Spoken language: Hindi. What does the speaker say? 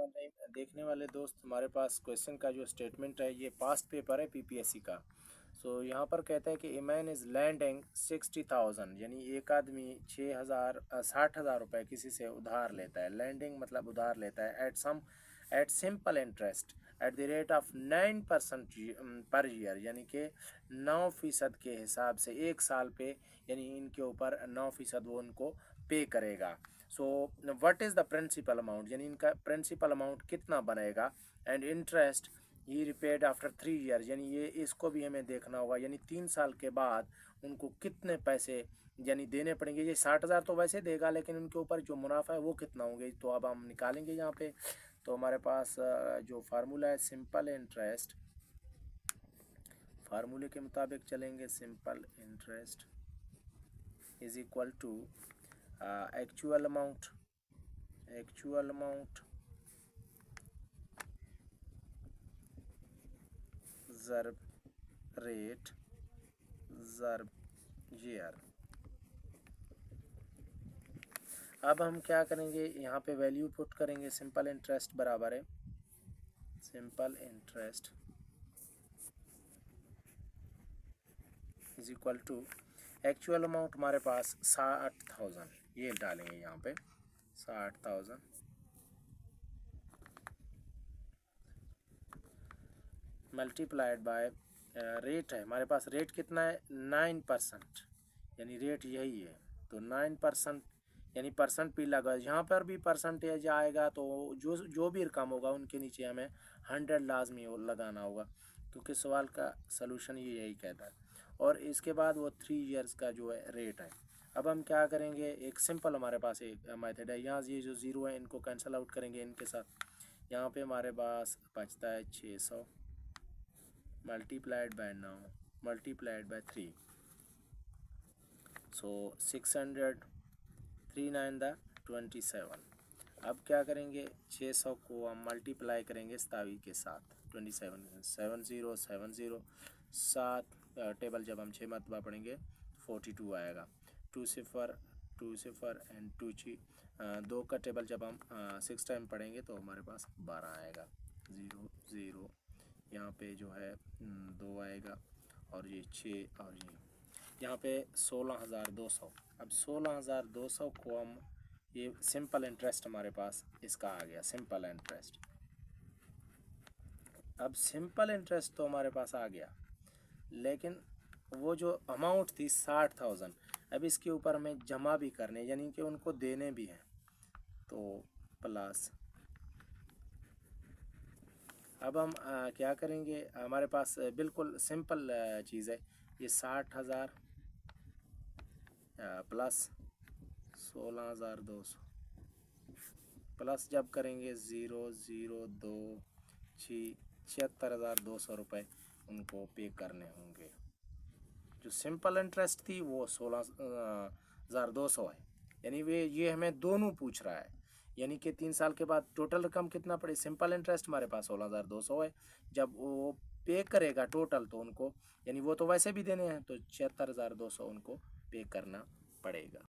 देखने वाले दोस्त, हमारे पास क्वेश्चन का जो स्टेटमेंट है ये पास्ट पेपर है पीपीएससी का। सो यहाँ पर कहता है कि ए मैन इज़ लैंडिंग 60,000, यानी एक आदमी 60,000 रुपये किसी से उधार लेता है। लैंडिंग मतलब उधार लेता है at simple interest at the rate of 9% per year, यानी कि 9% के हिसाब से एक साल पे, यानी इनके ऊपर 9% वो उनको पे करेगा। So what is the principal amount, यानी इनका प्रिंसिपल अमाउंट कितना बनेगा, and interest he repaid after 3 year, यानी ये इसको भी हमें देखना होगा, यानी 3 साल के बाद उनको कितने पैसे यानी देने पड़ेंगे। ये 60,000 तो वैसे देगा, लेकिन उनके ऊपर जो मुनाफा है वो कितना होंगे, तो अब हम निकालेंगे यहाँ पे। तो हमारे पास जो फार्मूला है सिंपल इंटरेस्ट, फार्मूले के मुताबिक चलेंगे। Simple interest is equal to actual amount ज़र्ब रेट ज़र्ब ईयर। अब हम क्या करेंगे, यहाँ पे वैल्यू पुट करेंगे। सिंपल इंटरेस्ट बराबर है, simple interest is equal to actual amount हमारे पास 60,000, ये डालेंगे यहाँ पे 60,000 मल्टीप्लाइड बाय रेट है हमारे पास। रेट कितना है 9%, यानी रेट यही है। तो 9% यानी परसेंट भी लगा, यहाँ पर भी परसेंटेज आएगा, तो जो भी रकम होगा उनके नीचे हमें 100 लाजमी लगाना होगा, क्योंकि सवाल का सलूशन ये यही कहता है। और इसके बाद वो 3 इयर्स का जो है रेट है। अब हम क्या करेंगे, एक सिंपल हमारे पास एक मेथड है। यहाँ ये जो ज़ीरो है इनको कैंसिल आउट करेंगे इनके साथ। यहाँ पे हमारे पास बचता है 600 multiplied by 9 multiplied by 3, so 600 3 9 the 27। अब क्या करेंगे, 600 को हम मल्टीप्लाई करेंगे 27 के साथ, 27 70 7 टेबल जब हम 6 मरतबा पढ़ेंगे 42 आएगा। 2 सिफर एंड 2 ची 2 का टेबल जब हम 6 टाइम पढ़ेंगे तो हमारे पास 12 आएगा। 0 0 यहाँ पे जो है 2 आएगा, और ये 6, और ये यहाँ पे 16,200। अब 16,200 को हम, ये सिंपल इंटरेस्ट हमारे पास इसका आ गया सिंपल इंटरेस्ट। अब सिंपल इंटरेस्ट तो हमारे पास आ गया, लेकिन वो जो अमाउंट थी 60,000, अब इसके ऊपर हमें जमा भी करने, यानी कि उनको देने भी हैं। तो प्लस अब हम क्या करेंगे, हमारे पास बिल्कुल सिंपल चीज़ है। ये 60,000 प्लस 16,200 प्लस जब करेंगे 0 0 2 76,200 रुपये उनको पे करने होंगे। जो सिंपल इंटरेस्ट थी वो 16,200 है, यानी वे ये हमें दोनों पूछ रहा है, यानी कि 3 साल के बाद टोटल रकम कितना पड़े। सिंपल इंटरेस्ट हमारे पास 16,200 है, जब वो पे करेगा टोटल तो उनको, यानी वो तो वैसे भी देने हैं, तो 76,200 उनको पे करना पड़ेगा।